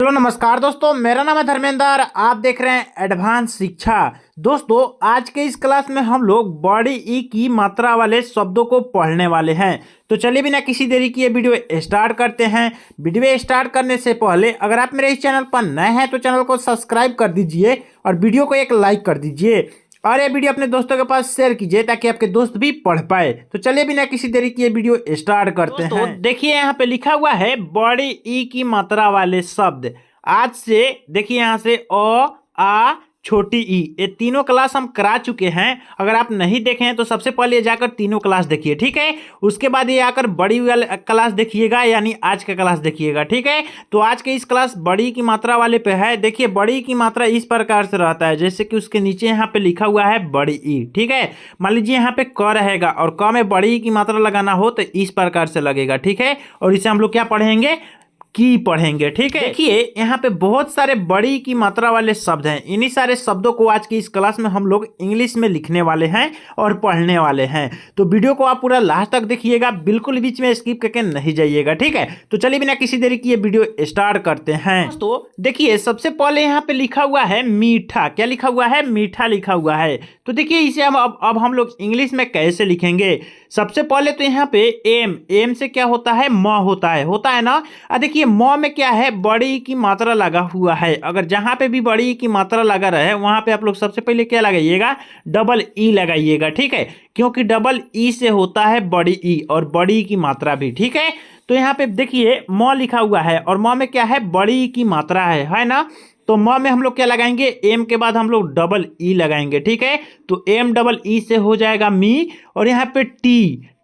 Hello नमस्कार दोस्तों, मेरा नाम है धर्मेंद्र। आप देख रहे हैं एडवांस शिक्षा। दोस्तों, आज के इस क्लास में हम लोग बड़ी ई की मात्रा वाले शब्दों को पढ़ने वाले हैं। तो चलिए बिना किसी देरी किए वीडियो स्टार्ट करते हैं। वीडियो स्टार्ट करने से पहले अगर आप मेरे इस चैनल पर नए हैं तो चैनल को सब्सक्राइब कर दीजिए और वीडियो को एक लाइक कर दीजिए और ये वीडियो अपने दोस्तों के पास शेयर कीजिए ताकि आपके दोस्त भी पढ़ पाए। तो चलिए बिना किसी देरी किए वीडियो स्टार्ट करते हैं। देखिए यहाँ पे लिखा हुआ है बड़ी ई की मात्रा वाले शब्द। आज से देखिए यहाँ से अ आ छोटी ई, ये तीनों क्लास हम करा चुके हैं। अगर आप नहीं देखे हैं तो सबसे पहले ये जाकर तीनों क्लास देखिए, ठीक है। उसके बाद ये आकर बड़ी वाले क्लास देखिएगा, यानी आज का क्लास देखिएगा, ठीक है। तो आज के इस क्लास बड़ी की मात्रा वाले पे है। देखिए बड़ी की मात्रा इस प्रकार से रहता है, जैसे कि उसके नीचे यहाँ पे लिखा हुआ है बड़ी ई, ठीक है। मान लीजिए यहाँ पे क रहेगा और क में बड़ी की मात्रा लगाना हो तो इस प्रकार से लगेगा, ठीक है। और इसे हम लोग क्या पढ़ेंगे, की पढ़ेंगे, ठीक है। देखिए यहाँ पे बहुत सारे बड़ी की मात्रा वाले शब्द हैं। इन्हीं सारे शब्दों को आज की इस क्लास में हम लोग इंग्लिश में लिखने वाले हैं और पढ़ने वाले हैं। तो वीडियो को आप पूरा लास्ट तक देखिएगा, बिल्कुल बीच में स्किप करके नहीं जाइएगा, ठीक है। तो चलिए बिना किसी देरी किए वीडियो स्टार्ट करते हैं। तो देखिए सबसे पहले यहाँ पे लिखा हुआ है मीठा। क्या लिखा हुआ है? मीठा लिखा हुआ है। तो देखिए इसे हम अब हम लोग इंग्लिश में कैसे लिखेंगे। सबसे पहले तो यहाँ पे एम से क्या होता है, म होता है ना। देखिए म में क्या है, बड़ी की मात्रा लगा हुआ है। अगर जहां पे भी बड़ी की मात्रा लगा रहे वहां पे आप लोग सबसे पहले क्या लगाइएगा, डबल ई लगाइएगा, ठीक है। क्योंकि डबल ई से होता है बड़ी ई और बड़ी की मात्रा भी, ठीक है। तो यहाँ पे देखिए म लिखा हुआ है और म में क्या है, बड़ी की मात्रा है ना। तो म में हम लोग क्या लगाएंगे, एम के बाद हम लोग डबल ई लगाएंगे, ठीक है। तो एम डबल ई से हो जाएगा मी और यहाँ पे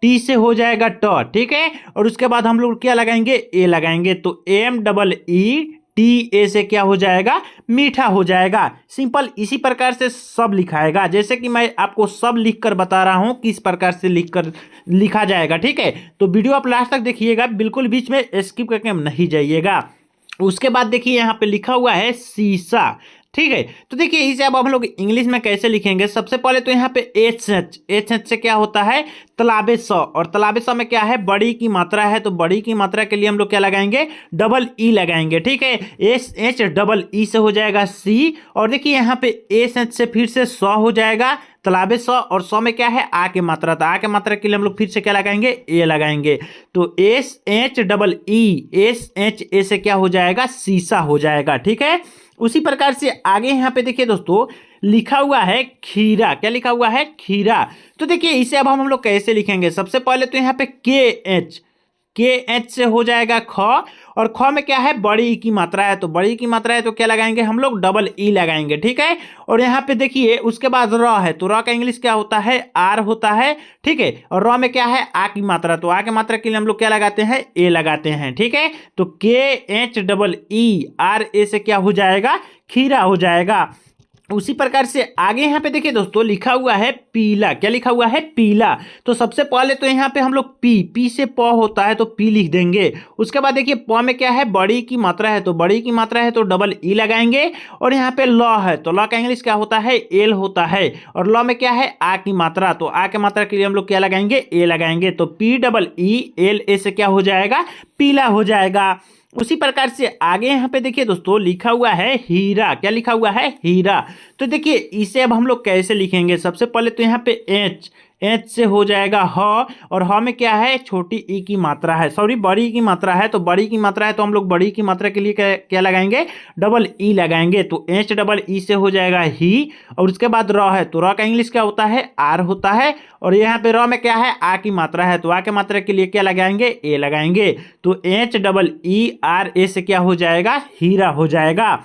टी से हो जाएगा ट, ठीक है। और उसके बाद हम लोग क्या लगाएंगे, ए लगाएंगे। तो M double E T A से क्या हो जाएगा, मीठा हो जाएगा। सिंपल इसी प्रकार से सब लिखाएगा, जैसे कि मैं आपको सब लिख कर बता रहा हूं किस प्रकार से लिखा जाएगा, ठीक है। तो वीडियो आप लास्ट तक देखिएगा, बिल्कुल बीच में स्किप करके नहीं जाइएगा। उसके बाद देखिए यहाँ पे लिखा हुआ है शीशा, ठीक है। तो देखिए इसे अब हम लोग इंग्लिश में कैसे लिखेंगे। सबसे पहले तो यहाँ पे एच से क्या होता है, तलाबे स, और तलाबे स में क्या है, बड़ी की मात्रा है। तो बड़ी की मात्रा के लिए हम लोग क्या लगाएंगे, डबल ई लगाएंगे, ठीक है। एच डबल ई से हो जाएगा सी। और देखिए यहाँ पे एच से फिर से स हो जाएगा, तलाबे स, और स में क्या है, आ की मात्रा। तो आ की मात्रा के लिए हम लोग फिर से क्या लगाएंगे, ए लगाएंगे। तो S H double E, S H A से क्या हो जाएगा, शीशा हो जाएगा, ठीक है। उसी प्रकार से आगे यहाँ पे देखिए दोस्तों लिखा हुआ है खीरा। क्या लिखा हुआ है, खीरा। तो देखिए इसे अब हम लोग कैसे लिखेंगे। सबसे पहले तो यहाँ पे के एच से हो जाएगा ख, और ख में क्या है, बड़ी ई की मात्रा है। तो बड़ी की मात्रा है तो क्या लगाएंगे, हम लोग डबल ई लगाएंगे, ठीक है। और यहाँ पे देखिए उसके बाद र है, तो र का इंग्लिश क्या होता है, आर होता है, ठीक है। और र में क्या है, आ की मात्रा। तो आ की मात्रा के लिए हम लोग क्या लगाते हैं, ए लगाते हैं, ठीक है। तो के H double E R A से क्या हो जाएगा, खीरा हो जाएगा। उसी प्रकार से आगे यहाँ पे देखिए दोस्तों लिखा हुआ है पीला। क्या लिखा हुआ है, पीला। तो सबसे पहले तो यहाँ पे हम लोग पी से प होता है तो पी लिख देंगे। उसके बाद देखिए प में क्या है, बड़ी की मात्रा है। तो बड़ी की मात्रा है तो डबल ई लगाएंगे। और यहाँ पे ल है, तो ल का इंग्लिश क्या होता है, एल होता है। और ल में क्या है, आ की मात्रा। तो आ की मात्रा के लिए हम लोग क्या लगाएंगे, ए लगाएंगे। तो P double E L A से क्या हो जाएगा, पीला हो जाएगा। उसी प्रकार से आगे यहाँ पे देखिए दोस्तों लिखा हुआ है हीरा। क्या लिखा हुआ है, हीरा। तो देखिए इसे अब हम लोग कैसे लिखेंगे। सबसे पहले तो यहाँ पे एच से हो जाएगा ह, और ह में क्या है, छोटी ई की मात्रा है, सॉरी बड़ी की मात्रा है। तो बड़ी की मात्रा है तो हम लोग बड़ी की मात्रा के लिए क्या लगाएंगे, डबल ई लगाएंगे। तो एच डबल ई से हो जाएगा ही। और उसके बाद र है, तो र का इंग्लिश क्या होता है, आर होता है। और यहाँ पे र में क्या है, आ की मात्रा है। तो आ की मात्रा के लिए क्या लगाएंगे, ए लगाएंगे। तो H double E R A से क्या हो जाएगा, हीरा हो जाएगा।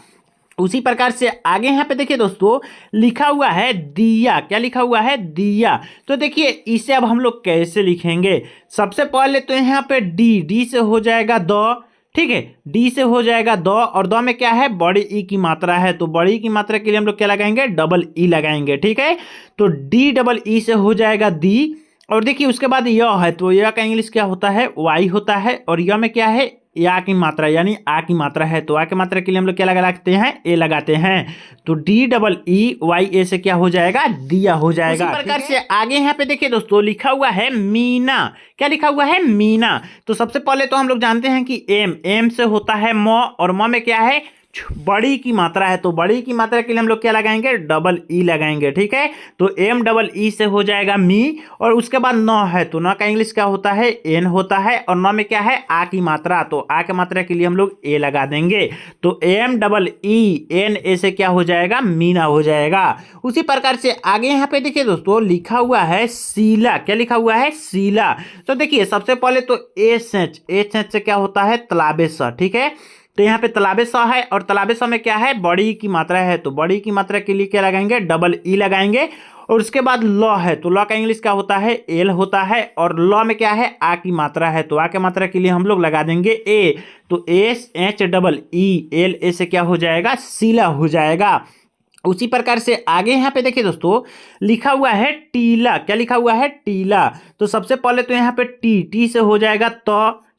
उसी प्रकार से आगे यहाँ पे देखिए दोस्तों लिखा हुआ है दिया। क्या लिखा हुआ है, दिया। तो देखिए इसे अब हम लोग कैसे लिखेंगे। सबसे पहले तो यहाँ पे डी से हो जाएगा द, ठीक है। डी से हो जाएगा द, और द में क्या है, बड़ी ई की मात्रा है। तो बड़ी की मात्रा के लिए हम लोग क्या लगाएंगे, डबल ई लगाएंगे, ठीक है। तो डी डबल ई से हो जाएगा दी। और देखिए उसके बाद य है, तो य का इंग्लिश क्या होता है, वाई होता है। और य में क्या है, या की मात्रा यानी आ की मात्रा है तो आ की मात्रा के लिए हम लोग क्या लगाते हैं, ए लगाते हैं। तो DEE से क्या हो जाएगा, दिया हो जाएगा। उसी प्रकार से आगे यहाँ पे देखिए दोस्तों लिखा हुआ है मीना। क्या लिखा हुआ है, मीना। तो सबसे पहले तो हम लोग जानते हैं कि एम से होता है म, और म में क्या है, बड़ी की मात्रा है। तो बड़ी की मात्रा के लिए हम लोग क्या लगाएंगे, डबल ई लगाएंगे। ठीक है, तो MEE से हो जाएगा मी, और उसके बाद न है तो न का इंग्लिश क्या होता है, एन होता है, और न में क्या है, आ की मात्रा। तो आ की मात्रा के लिए हम लोग ए लगा देंगे। तो MEENA से क्या हो जाएगा, मीना हो जाएगा। उसी प्रकार से आगे यहाँ पे देखिए दोस्तों लिखा हुआ है शीला। क्या लिखा हुआ है, शीला। तो देखिए सबसे पहले तो एच से क्या होता है, तलाबे सा। ठीक है, तो यहाँ पे तलाबे स है, और तलाबे स में क्या है, बड़ी की मात्रा है। तो बड़ी की मात्रा के लिए क्या लगाएंगे, डबल ई लगाएंगे। और उसके बाद ल है तो ल का इंग्लिश क्या होता है, एल होता है, और ल में क्या है, आ की मात्रा है। तो आ की मात्रा के लिए हम लोग लगा देंगे ए। तो SHEEL से क्या हो जाएगा, शीला हो जाएगा। उसी प्रकार से आगे यहाँ पे देखिए दोस्तों लिखा हुआ है टीला। क्या लिखा हुआ है, टीला। तो सबसे पहले तो यहाँ पे टी से हो जाएगा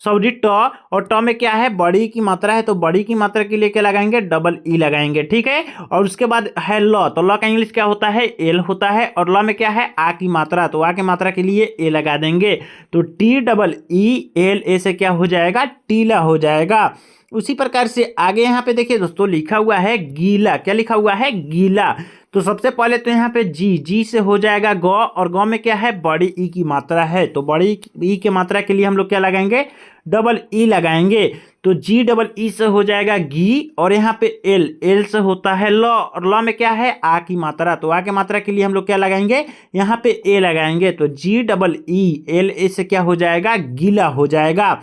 सॉरी ट, और ट में क्या है, बड़ी की मात्रा है। तो बड़ी की मात्रा के लिए क्या लगाएंगे, डबल ई लगाएंगे। ठीक है, और उसके बाद है ल। तो ल का इंग्लिश क्या होता है, एल होता है, और ल में क्या है, आ की मात्रा। तो आ की मात्रा के लिए ए लगा देंगे। तो TEELA से क्या हो जाएगा, टीला हो जाएगा। उसी प्रकार से आगे यहाँ पे देखिए दोस्तों लिखा हुआ है गीला। क्या लिखा हुआ है, गीला। तो सबसे पहले तो यहाँ पे जी से हो जाएगा ग, और ग में क्या है, बड़ी ई की मात्रा है। तो बड़ी ई की मात्रा के लिए हम लोग क्या लगाएंगे, डबल ई लगाएंगे। तो GEE से हो जाएगा गी, और यहाँ पे एल से होता है ल, और ल में क्या है, आ की मात्रा। तो आ की मात्रा के लिए हम लोग क्या लगाएंगे, यहाँ पे ए लगाएंगे। तो GEELA से क्या हो जाएगा, गीला हो जाएगा।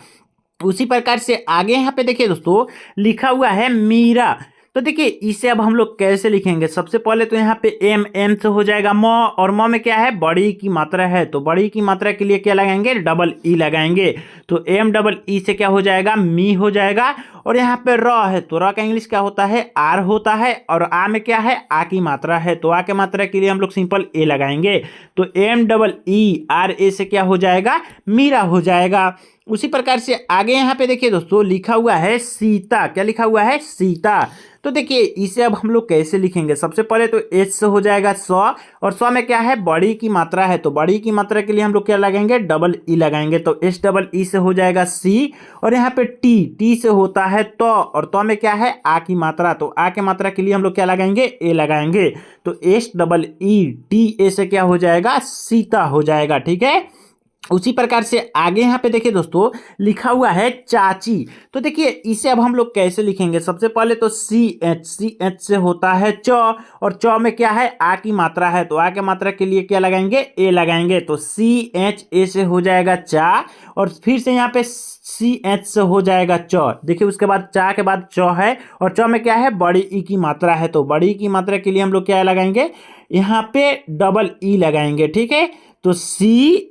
उसी प्रकार से आगे यहाँ पे देखिए दोस्तों लिखा हुआ है मीरा। तो देखिए इसे अब हम लोग कैसे लिखेंगे, सबसे पहले तो यहाँ पे एम से हो जाएगा म, और म में क्या है, बड़ी की मात्रा है। तो बड़ी की मात्रा के लिए क्या लगाएंगे, डबल ई लगाएंगे। तो MEE से क्या हो जाएगा, मी हो जाएगा। और यहाँ पे र है तो र का इंग्लिश क्या होता है, आर होता है, और आ में क्या है, आ की मात्रा है। तो आ की मात्रा के लिए हम लोग सिंपल ए लगाएंगे। तो MEERA से क्या हो जाएगा, मीरा हो जाएगा। उसी प्रकार से आगे यहाँ पे देखिए दोस्तों लिखा हुआ है सीता। क्या लिखा हुआ है, सीता। तो देखिए इसे अब हम लोग कैसे लिखेंगे, सबसे पहले तो एच से हो जाएगा स, और स में क्या है, बड़ी की मात्रा है। तो बड़ी की मात्रा के लिए हम लोग क्या लगाएंगे, डबल ई लगाएंगे। तो SEE से हो जाएगा सी, और यहाँ पे टी से होता है तो, और तो में क्या है, आ की मात्रा। तो आ की मात्रा के लिए हम लोग क्या लगाएंगे, ए लगाएंगे। तो SEETA से क्या हो जाएगा, सीता हो जाएगा। ठीक है, उसी प्रकार से आगे यहाँ पे देखिए दोस्तों लिखा हुआ है चाची। तो देखिए इसे अब हम लोग कैसे लिखेंगे, सबसे पहले तो सी एच से होता है च, और च में क्या है, आ की मात्रा है। तो आ की मात्रा के लिए क्या लगाएंगे, ए लगाएंगे। तो CHA से हो जाएगा चा, और फिर से यहाँ पे CH से हो जाएगा च। देखिए उसके बाद चा के बाद च है, और च में क्या है, बड़ी ई की मात्रा है। तो बड़ी की मात्रा के लिए हम लोग क्या लगाएंगे, यहाँ पे डबल ई लगाएंगे। ठीक है, तो CHE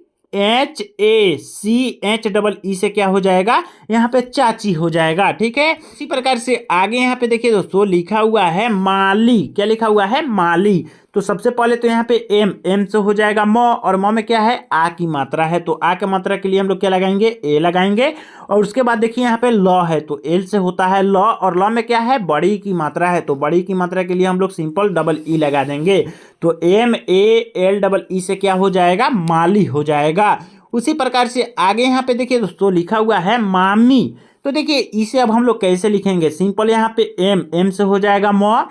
से क्या हो जाएगा, यहाँ पे चाची हो जाएगा। ठीक है, इसी प्रकार से आगे यहाँ पे देखिए दोस्तों लिखा हुआ है माली। क्या लिखा हुआ है, माली। तो सबसे पहले तो यहाँ पे एम से हो जाएगा म, और म में क्या है, आ की मात्रा है। तो आ की मात्रा के लिए हम लोग क्या लगाएंगे, ए लगाएंगे। और उसके बाद देखिए यहाँ पे ल है तो एल से होता है ल, और ल में क्या है, बड़ी की मात्रा है। तो बड़ी की मात्रा के लिए हम लोग सिंपल डबल ई लगा देंगे। तो MALEE से क्या हो जाएगा, माली हो जाएगा। उसी प्रकार से आगे यहाँ पे देखिए दोस्तों लिखा हुआ है मामी। तो देखिए इसे अब हम लोग कैसे लिखेंगे, सिंपल यहाँ पे एम से हो जाएगा म,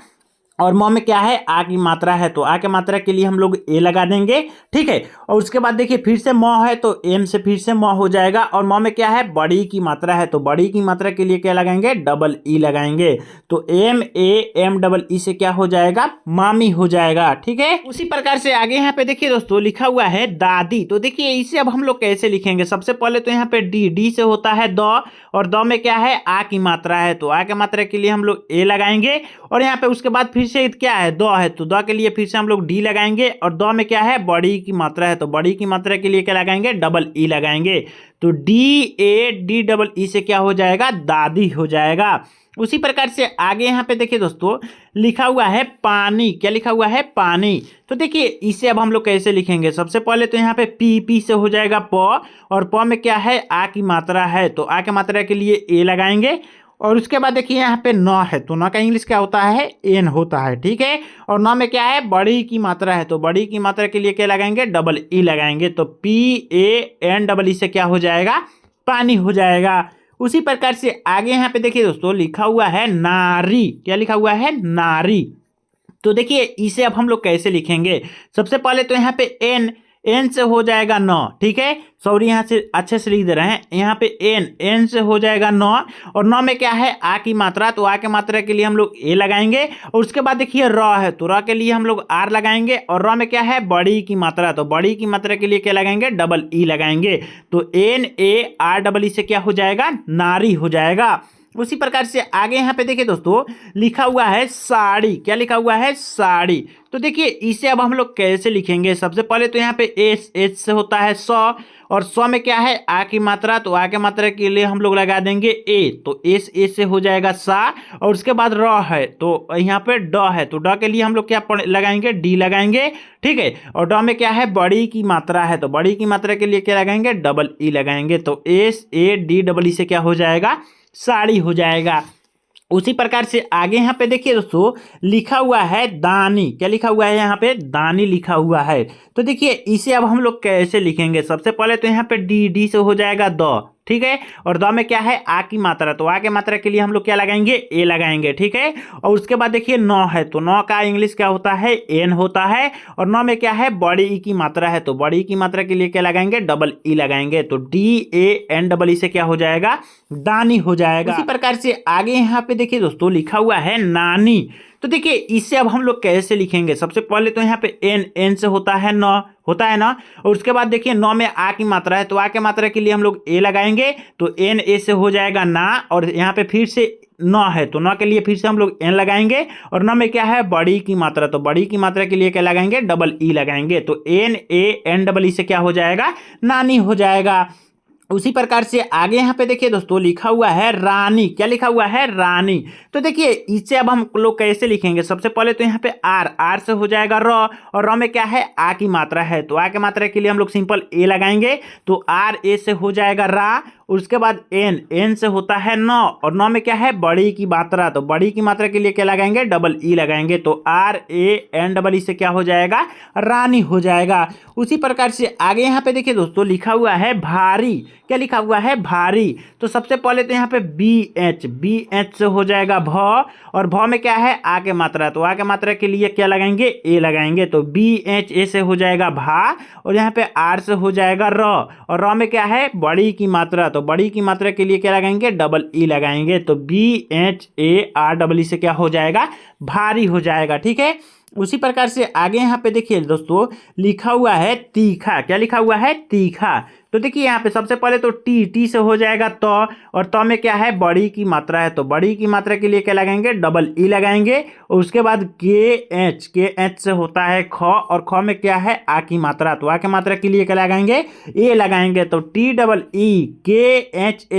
और म में क्या है, आ की मात्रा है। तो आ की मात्रा के लिए हम लोग ए लगा देंगे। ठीक है, और उसके बाद देखिए फिर से म है तो एम से फिर से म हो जाएगा, और म में क्या है, बड़ी की मात्रा है। तो बड़ी की मात्रा के लिए क्या लगाएंगे, डबल ई लगाएंगे। तो MAMEE से क्या हो जाएगा, मामी हो जाएगा। ठीक है, उसी प्रकार से आगे यहाँ पे देखिए दोस्तों लिखा हुआ है दादी। तो देखिए इसे अब हम लोग कैसे लिखेंगे, सबसे पहले तो यहाँ पे डी से होता है द, और द में क्या है, आ की मात्रा है। तो आ की मात्रा के लिए हम लोग ए लगाएंगे, और यहाँ पे उसके बाद फिर से क्या है, द है। तो द के लिए फिर से हम लोग डी लगाएंगे, और द में क्या है, बड़ी की मात्रा है। तो बड़ी की मात्रा के लिए क्या लगाएंगे, डबल ई लगाएंगे। तो DADEE से क्या हो जाएगा, दादी हो जाएगा। उसी प्रकार से आगे यहाँ पे देखिए दोस्तों लिखा हुआ है पानी। क्या लिखा हुआ है? पानी। तो देखिए इसे अब हम लोग कैसे लिखेंगे? सबसे पहले तो यहाँ पे पी से हो जाएगा प, और प में क्या है? आ की मात्रा है, तो आ की मात्रा के लिए ए लगाएंगे। और उसके बाद देखिए यहाँ पे न है, तो न का इंग्लिश क्या होता है? एन होता है, ठीक है। और न में क्या है? बड़ी की मात्रा है, तो बड़ी की मात्रा के लिए क्या लगाएंगे? डबल ई लगाएंगे। तो PAN से क्या हो जाएगा? पानी हो जाएगा। उसी प्रकार से आगे यहाँ पे देखिए दोस्तों लिखा हुआ है नारी। क्या लिखा हुआ है? नारी। तो देखिए इसे अब हम लोग कैसे लिखेंगे? सबसे पहले तो यहाँ पे एन से हो जाएगा न, ठीक है। सॉरी यहाँ से अच्छे से लिख दे रहे हैं। यहाँ पे एन से हो जाएगा न, और न में क्या है? आ की मात्रा, तो आ की मात्रा के लिए हम लोग ए लगाएंगे। और उसके बाद देखिए र है, तो र के लिए हम लोग आर लगाएंगे। और र में क्या है? बड़ी की मात्रा, तो बड़ी की मात्रा के लिए क्या लगाएंगे? डबल ई लगाएंगे। तो NAREE से क्या हो जाएगा? नारी हो जाएगा। उसी प्रकार से आगे यहाँ पे देखिए दोस्तों लिखा हुआ है साड़ी। क्या लिखा हुआ है? साड़ी। तो देखिए इसे अब हम लोग कैसे लिखेंगे? सबसे पहले तो यहाँ पे एच से होता है सौ, और सौ में क्या है? आ की मात्रा, तो आ की मात्रा के लिए हम लोग लगा देंगे ए, तो एस से हो जाएगा सा। और उसके बाद र है, तो यहाँ पे ड है, तो ड के लिए हम लोग क्या लगाएंगे? डी लगाएंगे, ठीक है। और ड में क्या है? बड़ी की मात्रा है, तो बड़ी की मात्रा के लिए क्या लगाएंगे? डबल ई लगाएंगे। तो SADEE से क्या हो जाएगा? साड़ी हो जाएगा। उसी प्रकार से आगे यहाँ पे देखिए दोस्तों लिखा हुआ है दानी। क्या लिखा हुआ है? यहाँ पे दानी लिखा हुआ है। तो देखिए इसे अब हम लोग कैसे लिखेंगे? सबसे पहले तो यहाँ पे डी से हो जाएगा द, ठीक है। और द में क्या है? आ की मात्रा, तो आ की मात्रा के लिए हम लोग क्या लगाएंगे? ए लगाएंगे, ठीक है। और उसके बाद देखिए नौ है, तो नौ का इंग्लिश क्या होता है? एन होता है। और नौ में क्या है? बड़ी ई की मात्रा है, तो बड़ी की मात्रा के लिए क्या लगाएंगे? डबल ई लगाएंगे। तो DANEE से क्या हो जाएगा? दानी हो जाएगा। इसी प्रकार से आगे यहाँ पे देखिए दोस्तों लिखा हुआ है नानी। तो देखिए इसे अब हम लोग कैसे लिखेंगे? सबसे पहले तो यहाँ पे एन से होता है न, होता है ना। और उसके बाद देखिए नौ में आ की मात्रा है, तो आ की मात्रा के लिए हम लोग ए लगाएंगे, तो NA से हो जाएगा ना। और यहाँ पे फिर से नौ है, तो नौ के लिए फिर से हम लोग एन लगाएंगे। और नौ में क्या है? बड़ी की मात्रा, तो बड़ी की मात्रा के लिए क्या लगाएंगे? डबल ई लगाएंगे। तो NANEE से क्या हो जाएगा? नानी हो जाएगा। उसी प्रकार से आगे यहाँ पे देखिए दोस्तों लिखा हुआ है रानी। क्या लिखा हुआ है? रानी। तो देखिए इसे अब हम लोग कैसे लिखेंगे? सबसे पहले तो यहाँ पे आर से हो जाएगा र, और र में क्या है? आ की मात्रा है, तो आ की मात्रा के लिए हम लोग सिंपल ए लगाएंगे, तो RA से हो जाएगा रा। उसके बाद एन से होता है नौ, और नौ में क्या है? बड़ी की मात्रा, तो बड़ी की मात्रा के लिए क्या लगाएंगे? डबल ई लगाएंगे। तो RANEE से क्या हो जाएगा? रानी हो जाएगा। उसी प्रकार से आगे यहाँ पे देखिए दोस्तों लिखा हुआ है भारी। क्या लिखा हुआ है? भारी। तो सबसे पहले तो यहाँ पे BH से हो जाएगा भ, और भ में क्या है? आ के मात्रा, तो आ के मात्रा के लिए क्या लगाएंगे? ए लगाएंगे। तो BHA से हो जाएगा भा, और यहाँ पे आर से हो जाएगा र, और र में क्या है? बड़ी की मात्रा, तो बड़ी की मात्रा के लिए क्या लगाएंगे? डबल ई लगाएंगे। तो BHAREE से क्या हो जाएगा? भारी हो जाएगा, ठीक है। उसी प्रकार से आगे यहाँ पे देखिए दोस्तों लिखा हुआ है तीखा। क्या लिखा हुआ है? तीखा। तो देखिए यहाँ पे सबसे पहले तो टी से हो जाएगा तो, और तो में क्या है? बड़ी की मात्रा है, तो बड़ी की मात्रा के लिए क्या लगाएंगे? डबल ई लगाएंगे। और उसके बाद के एच से होता है ख, और ख में क्या है? आ की मात्रा, तो आ की मात्रा के लिए क्या लगाएंगे? ए लगाएंगे। तो TEE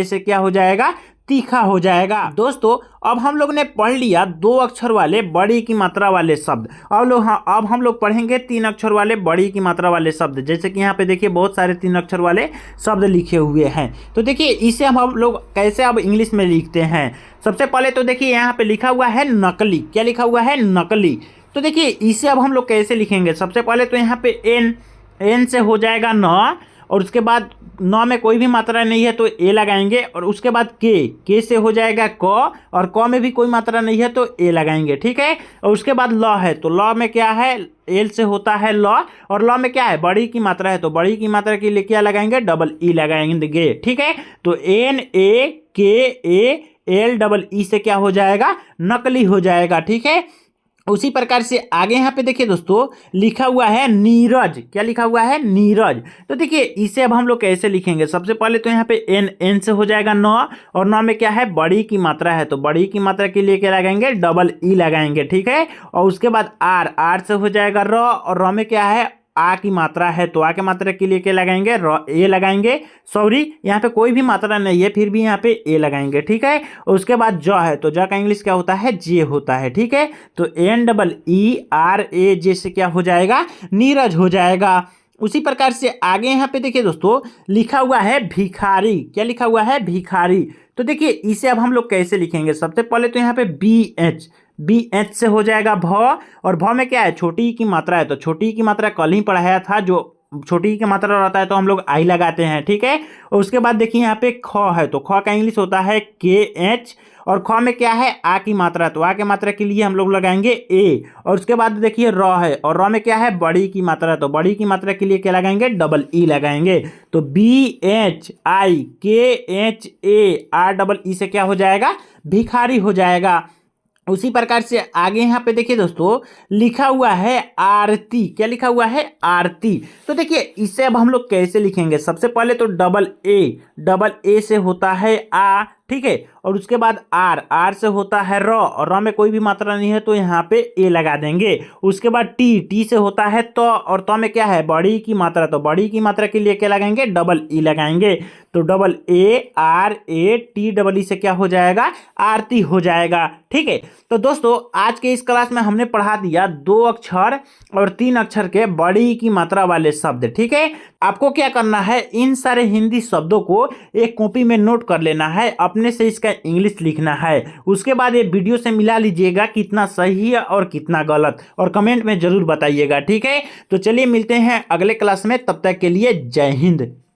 से क्या हो जाएगा? तीखा हो जाएगा। दोस्तों अब हम लोग ने पढ़ लिया 2 अक्षर वाले बड़ी की मात्रा वाले शब्द। अब हम लोग पढ़ेंगे 3 अक्षर वाले बड़ी की मात्रा वाले शब्द। जैसे कि यहाँ पे देखिए बहुत सारे 3 अक्षर वाले शब्द लिखे हुए हैं। तो देखिए इसे हम लोग कैसे अब इंग्लिश में लिखते हैं। सबसे पहले तो देखिए यहाँ पे लिखा हुआ है नकली। क्या लिखा हुआ है? नकली। तो देखिए इसे अब हम लोग कैसे लिखेंगे? सबसे पहले तो यहाँ पे एन से हो जाएगा न, और उसके बाद नौ में कोई भी मात्रा नहीं है तो ए लगाएंगे। और उसके बाद के से हो जाएगा क, और क में भी कोई मात्रा नहीं है तो ए लगाएंगे, ठीक है। और उसके बाद ल है, तो ल में क्या है? एल से होता है ल, और ल में क्या है? बड़ी की मात्रा है, तो बड़ी की मात्रा के लिए क्या लगाएंगे? डबल ई लगाएंगे, ठीक है। तो NAKALEE से क्या हो जाएगा? नकली हो जाएगा, ठीक है। उसी प्रकार से आगे यहाँ पे देखिए दोस्तों लिखा हुआ है नीरज। क्या लिखा हुआ है? नीरज। तो देखिए इसे अब हम लोग कैसे लिखेंगे? सबसे पहले तो यहाँ पे एन से हो जाएगा नौ, और नौ में क्या है? बड़ी की मात्रा है, तो बड़ी की मात्रा के लिए क्या लगाएंगे? डबल ई लगाएंगे, ठीक है। और उसके बाद आर से हो जाएगा र, और र में क्या है? आ की मात्रा है तो आ की मात्रा के लिए क्या लगाएंगे, ए लगाएंगे। सॉरी, यहाँ पे कोई भी मात्रा नहीं है फिर भी यहाँ पे ए लगाएंगे, ठीक है। और उसके बाद ज है तो ज का इंग्लिश क्या होता है, जे होता है, ठीक है। तो NEERA जे से क्या हो जाएगा, नीरज हो जाएगा। उसी प्रकार से आगे यहाँ पे देखिए दोस्तों लिखा हुआ है भिखारी। क्या लिखा हुआ है, भिखारी। तो देखिए इसे अब हम लोग कैसे लिखेंगे, सबसे पहले तो यहाँ पे BH से हो जाएगा भ, और भ में क्या है, छोटी ई की मात्रा है। तो छोटी ई की मात्रा कल ही पढ़ाया था, जो छोटी ई की मात्रा रहता है तो हम लोग आई लगाते हैं, ठीक है। और उसके बाद देखिए यहाँ पे ख है तो ख का इंग्लिश होता है KH, और ख में क्या है, आ की मात्रा, तो आ की मात्रा के लिए हम लोग लगाएंगे ए। और उसके बाद देखिए र है, और र में क्या है, बड़ी की मात्रा, तो बड़ी की मात्रा के लिए क्या लगाएंगे, डबल ई लगाएंगे। तो BHIKHAREE से क्या हो जाएगा, भिखारी हो जाएगा। उसी प्रकार से आगे यहाँ पे देखिए दोस्तों लिखा हुआ है आरती। क्या लिखा हुआ है, आरती। तो देखिए इसे अब हम लोग कैसे लिखेंगे, सबसे पहले तो डबल ए से होता है आ, ठीक है। और उसके बाद आर से होता है र, और र में कोई भी मात्रा नहीं है तो यहाँ पे ए लगा देंगे। उसके बाद टी से होता है तो, और तो में क्या है, बड़ी की मात्रा, तो बड़ी की मात्रा के लिए क्या लगाएंगे, डबल ई लगाएंगे। तो ARATEE से क्या हो जाएगा, आरती हो जाएगा, ठीक है। तो दोस्तों आज के इस क्लास में हमने पढ़ा दिया 2 अक्षर और 3 अक्षर के बड़ी की मात्रा वाले शब्द, ठीक है। आपको क्या करना है, इन सारे हिंदी शब्दों को एक कॉपी में नोट कर लेना है, अपने से इसका इंग्लिश लिखना है। उसके बाद ये वीडियो से मिला लीजिएगा कितना सही है और कितना गलत, और कमेंट में जरूर बताइएगा, ठीक है। तो चलिए मिलते हैं अगले क्लास में, तब तक के लिए जय हिंद।